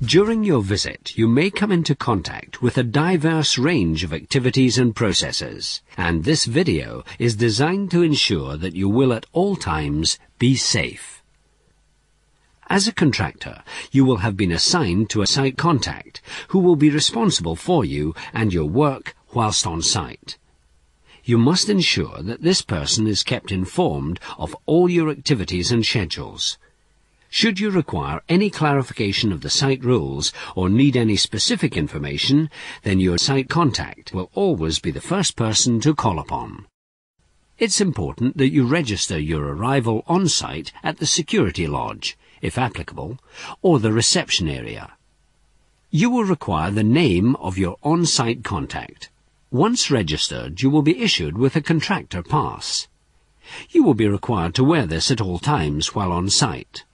During your visit, you may come into contact with a diverse range of activities and processes, and this video is designed to ensure that you will at all times be safe. As a contractor, you will have been assigned to a site contact who will be responsible for you and your work whilst on site. You must ensure that this person is kept informed of all your activities and schedules. Should you require any clarification of the site rules or need any specific information, then your site contact will always be the first person to call upon. It's important that you register your arrival on site at the security lodge, if applicable, or the reception area. You will require the name of your on-site contact. Once registered, you will be issued with a contractor pass. You will be required to wear this at all times while on site.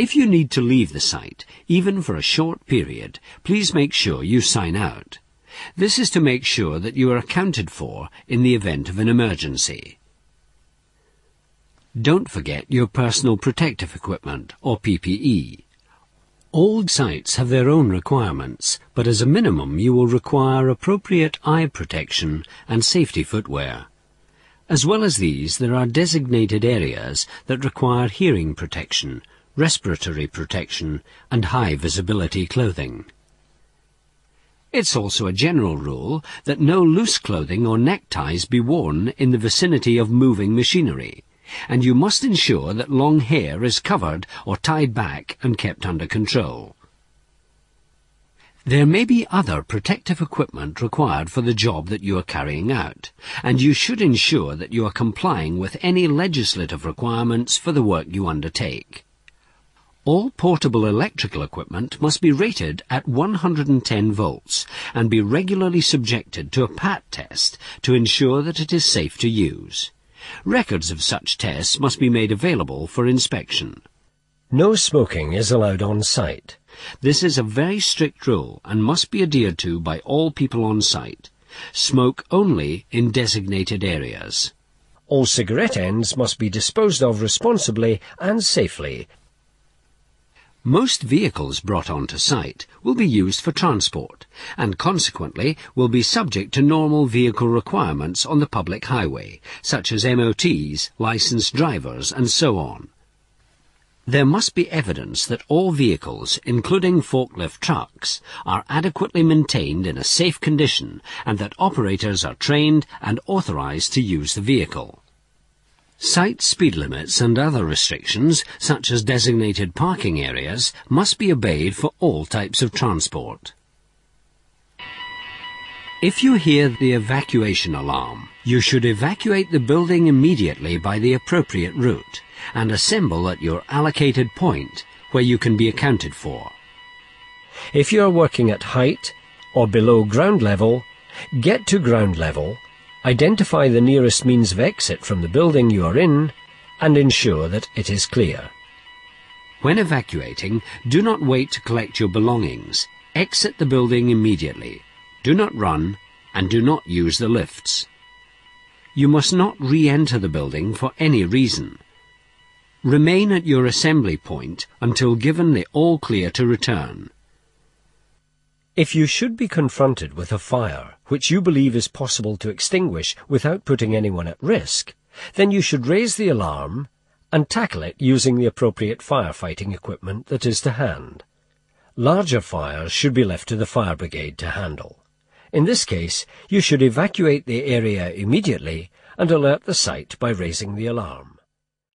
If you need to leave the site, even for a short period, please make sure you sign out. This is to make sure that you are accounted for in the event of an emergency. Don't forget your personal protective equipment, or PPE. All sites have their own requirements, but as a minimum you will require appropriate eye protection and safety footwear. As well as these, there are designated areas that require hearing protection, respiratory protection, and high visibility clothing. It's also a general rule that no loose clothing or neckties be worn in the vicinity of moving machinery, and you must ensure that long hair is covered or tied back and kept under control. There may be other protective equipment required for the job that you are carrying out, and you should ensure that you are complying with any legislative requirements for the work you undertake. All portable electrical equipment must be rated at 110 volts and be regularly subjected to a PAT test to ensure that it is safe to use. Records of such tests must be made available for inspection. No smoking is allowed on site. This is a very strict rule and must be adhered to by all people on site. Smoke only in designated areas. All cigarette ends must be disposed of responsibly and safely. Most vehicles brought onto site will be used for transport and consequently will be subject to normal vehicle requirements on the public highway, such as MOTs, licensed drivers and so on. There must be evidence that all vehicles, including forklift trucks, are adequately maintained in a safe condition and that operators are trained and authorized to use the vehicle. Site speed limits and other restrictions, such as designated parking areas, must be obeyed for all types of transport. If you hear the evacuation alarm, you should evacuate the building immediately by the appropriate route and assemble at your allocated point where you can be accounted for. If you are working at height or below ground level, get to ground level, identify the nearest means of exit from the building you are in, and ensure that it is clear. When evacuating, do not wait to collect your belongings. Exit the building immediately. Do not run, and do not use the lifts. You must not re-enter the building for any reason. Remain at your assembly point until given the all clear to return. If you should be confronted with a fire which you believe is possible to extinguish without putting anyone at risk, then you should raise the alarm and tackle it using the appropriate firefighting equipment that is to hand. Larger fires should be left to the fire brigade to handle. In this case, you should evacuate the area immediately and alert the site by raising the alarm.